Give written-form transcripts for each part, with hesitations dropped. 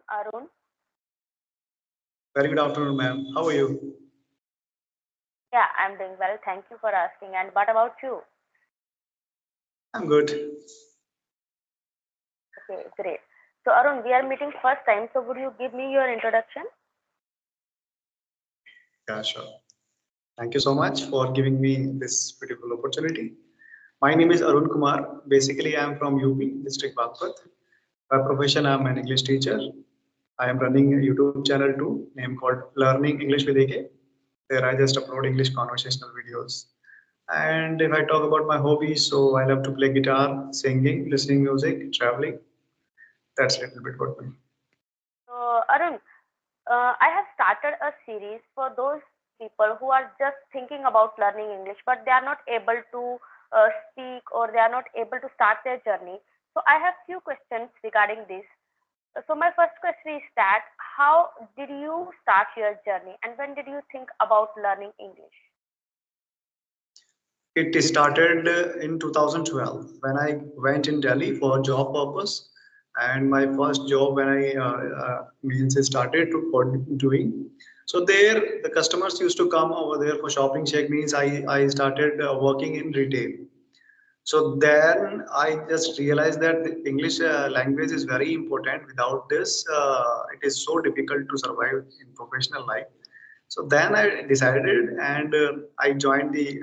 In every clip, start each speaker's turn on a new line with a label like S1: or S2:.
S1: Arun.
S2: Very good afternoon, ma'am. How are you?
S1: Yeah, I'm doing well. Thank you for asking. And what about you?
S2: I'm good.
S1: Okay, great. So, Arun, we are meeting first time. So, would you give me your introduction?
S2: Yeah, sure. Thank you so much for giving me this beautiful opportunity. My name is Arun Kumar. Basically, I'm from UP, District Bagpat. By profession, I'm an English teacher. I am running a YouTube channel too, named called Learning English with AK. There I just upload English conversational videos. And if I talk about my hobbies, so I love to play guitar, singing, listening music, traveling. That's a little bit about me.
S1: So, Arun, I have started a series for those people who are just thinking about learning English, but they are not able to speak or they are not able to start their journey. So, I have few questions regarding this. So, my first question is that how did you start your journey and when did you think about learning English?
S2: It started in 2012 when I went in Delhi for job purpose, and my first job when I means I started to for doing. So there, the customers used to come over there for shopping check. Means I started working in retail. So then I just realized that the English language is very important. Without this, it is so difficult to survive in professional life. So then I decided and I joined the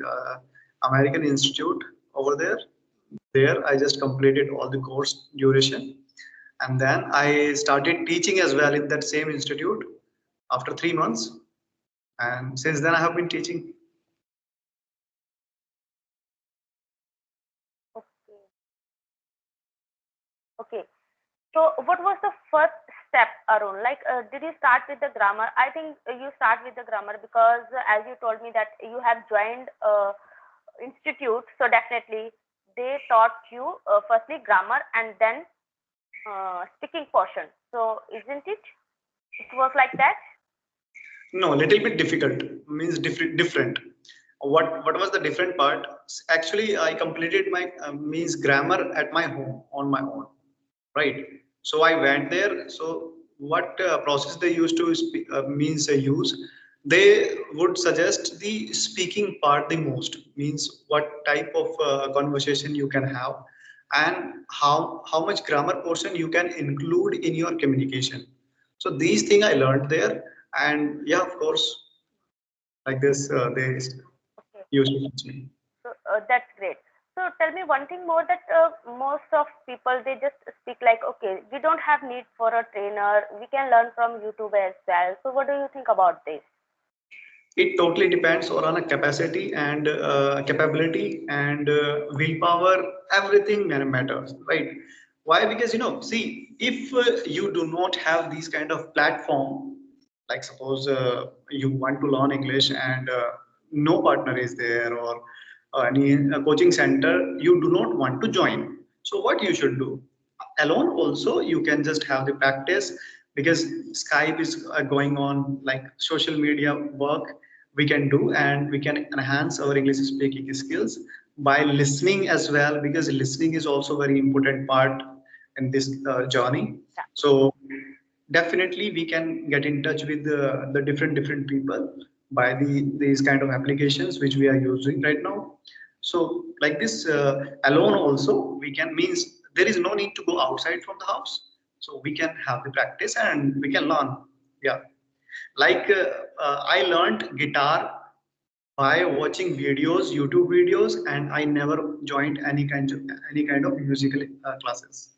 S2: American Institute over there. There I just completed all the course duration, and then I started teaching as well in that same institute after 3 months. And since then I have been teaching.
S1: Okay. Okay. So, what was the first step, Arun? Like, did you start with the grammar? I think you start with the grammar because, as you told me that you have joined institute, so definitely they taught you firstly grammar and then speaking portion. So, isn't it? It was like that.
S2: No, little bit difficult means different. What was the different part? Actually, I completed my means grammar at my home on my own, right? So I went there. So what process they used to means use? They would suggest the speaking part the most, means what type of conversation you can have, and how much grammar portion you can include in your communication. So these things I learned there, and yeah, of course, like this they
S1: Okay.
S2: used to teach me.
S1: So that's great. So tell me one thing more that most of people they just speak like, okay, we don't have need for a trainer. We can learn from YouTube as well. So what do you think about this?
S2: It totally depends on a capacity and capability and willpower. Everything matters, right? Why? Because see, if you do not have these kind of platform, like suppose you want to learn English and no partner is there, or any coaching center you do not want to join, so what you should do? Alone also you can just have the practice, because Skype is going on, like social media work we can do, and we can enhance our English speaking skills by listening as well, because listening is also very important part in this journey.
S1: Yeah.
S2: So definitely we can get in touch with the different people by these kind of applications which we are using right now. So like this alone also we can, means there is no need to go outside from the house, so we can have the practice and we can learn. Yeah, like I learned guitar by watching videos, YouTube videos, and I never joined any kind of musical classes.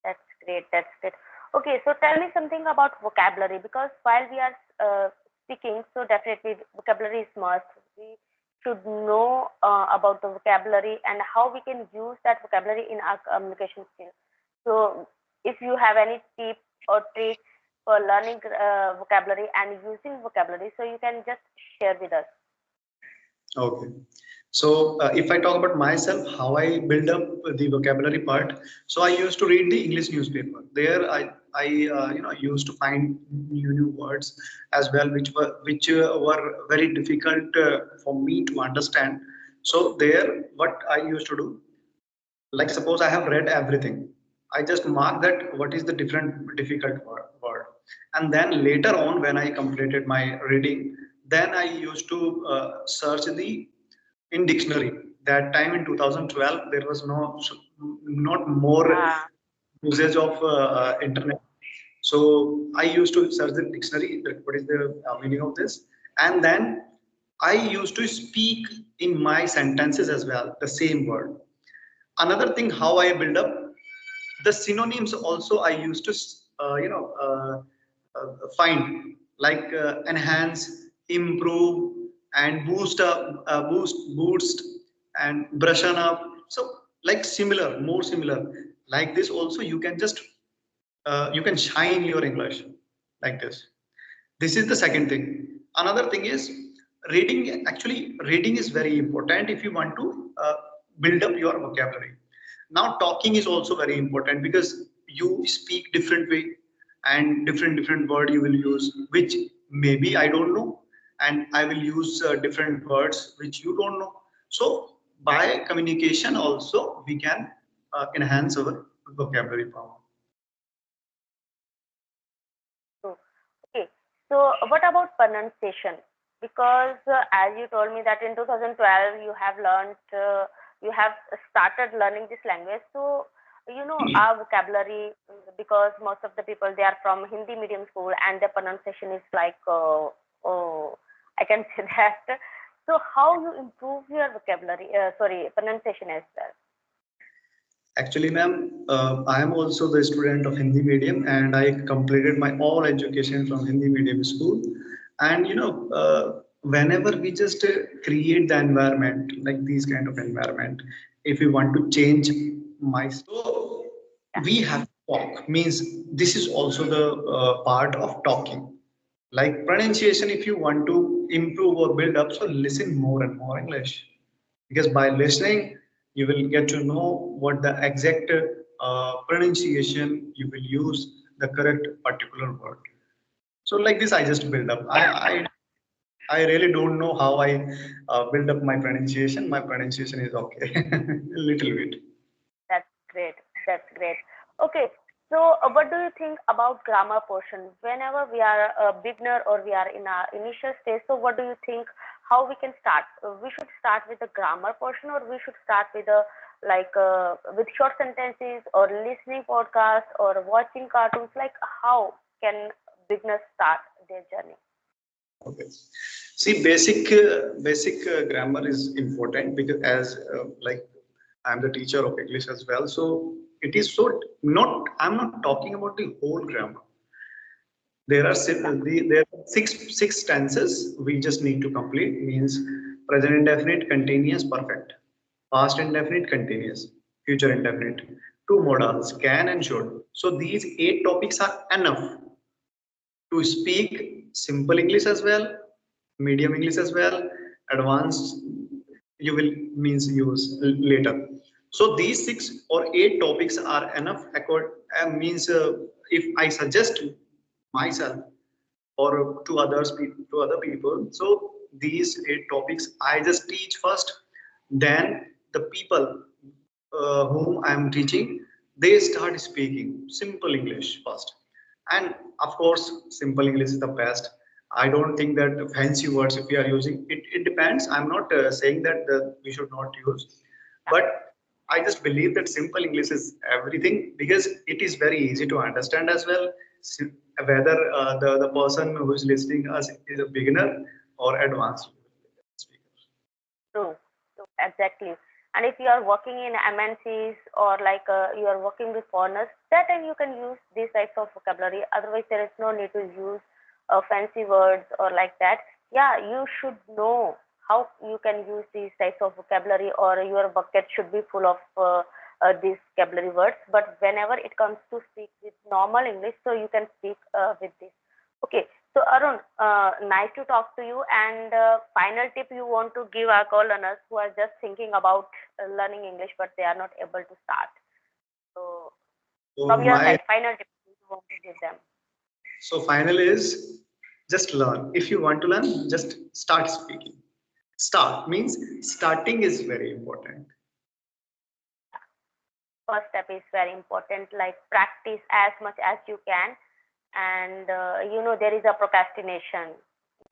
S1: That's great. That's great. Okay, so tell me something about vocabulary because while we are speaking, so definitely vocabulary is must. We should know about the vocabulary and how we can use that vocabulary in our communication skills. So, if you have any tips or tricks for learning vocabulary and using vocabulary, so you can just share with us.
S2: Okay. So if I talk about myself, how I build up the vocabulary part. So I used to read the English newspaper. There I used to find new words as well, which were very difficult for me to understand. So there, what I used to do, like suppose I have read everything. I just mark that what is the different difficult word. And then later on, when I completed my reading, then I used to search the in dictionary. That time in 2012, there was not more
S1: Yeah.
S2: usage of internet. So I used to search the dictionary. That what is the meaning of this? And then I used to speak in my sentences as well the same word. Another thing, how I build up the synonyms also I used to find like enhance, improve, and boost, and brush on up. So like similar, more similar, like this also you can just you can shine your English like this. This is the second thing. Another thing is reading. Actually reading is very important if you want to build up your vocabulary. Now talking is also very important because you speak different way, and different word you will use which maybe I don't know, and I will use different words which you don't know. So by communication also we can enhance our vocabulary power.
S1: True. Okay. So what about pronunciation? Because as you told me that in 2012 you have learned, you have started learning this language. So you know our vocabulary, because most of the people they are from Hindi medium school and their pronunciation is like, oh, I can say that. So how you improve your vocabulary? Sorry, pronunciation as well.
S2: Actually, ma'am, I am also the student of Hindi medium, and I completed my all education from Hindi medium school. And whenever we just create the environment, like these kind of environment, if we want to change so
S1: Yeah.
S2: we have to talk. Means this is also the part of talking. Like pronunciation, if you want to improve or build up, so listen more and more English, because by listening you will get to know what the exact pronunciation you will use the correct particular word. So like this I just build up. I really don't know how I build up my pronunciation. My pronunciation is okay. A little bit.
S1: That's great. That's great. Okay. So, what do you think about grammar portion? Whenever we are a beginner or we are in our initial stage, so what do you think? How we can start? We should start with the grammar portion, or we should start with a like with short sentences, or listening podcast, or watching cartoons. Like, how can beginners start their journey?
S2: Okay. See, basic grammar is important because as like I'm the teacher of English as well, so it is so not. I'm not talking about the whole grammar. There are
S1: Yeah.
S2: there are six tenses we just need to complete. Means present indefinite, continuous, perfect, past indefinite, continuous, future indefinite. Two modals, can and should. So these eight topics are enough to speak simple English as well, medium English as well, advanced you will means use later. So these six or eight topics are enough. Means if I suggest myself or to to other people, so these eight topics I just teach first. Then the people whom I am teaching, they start speaking simple English first. And of course, simple English is the best. I don't think that fancy words, if we are using it, it depends. I'm not saying that we should not use, but I just believe that simple English is everything because it is very easy to understand as well. Whether the person who is listening us is a beginner or advanced speaker.
S1: True, true, exactly. And if you are working in MNCs or like you are working with foreigners, that time you can use these types of vocabulary. Otherwise, there is no need to use fancy words or like that. Yeah, you should know how you can use these types of vocabulary, or your bucket should be full of these vocabulary words. But whenever it comes to speak with normal English, so you can speak with this. Okay, so Arun, nice to talk to you. And final tip you want to give our co-learners who are just thinking about learning English but they are not able to start. So
S2: So
S1: from your
S2: my
S1: side, final tip you want to give them.
S2: so final is just learn. If you want to learn, just start speaking. Start means starting is very important.
S1: first step is very important, like practice as much as you can. And there is a procrastination.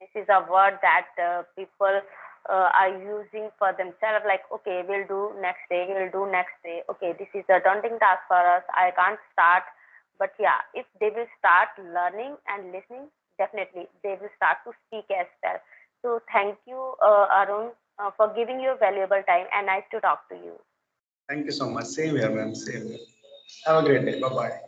S1: This is a word that people are using for themselves, like, okay, we'll do next day, we'll do next day. Okay, this is a daunting task for us, I can't start. But yeah, if they will start learning and listening, definitely they will start to speak as well. So thank you, Arun, for giving your valuable time, and nice to talk to you.
S2: Thank you so much. Same here, ma'am. Same here. Have a great day. Bye bye.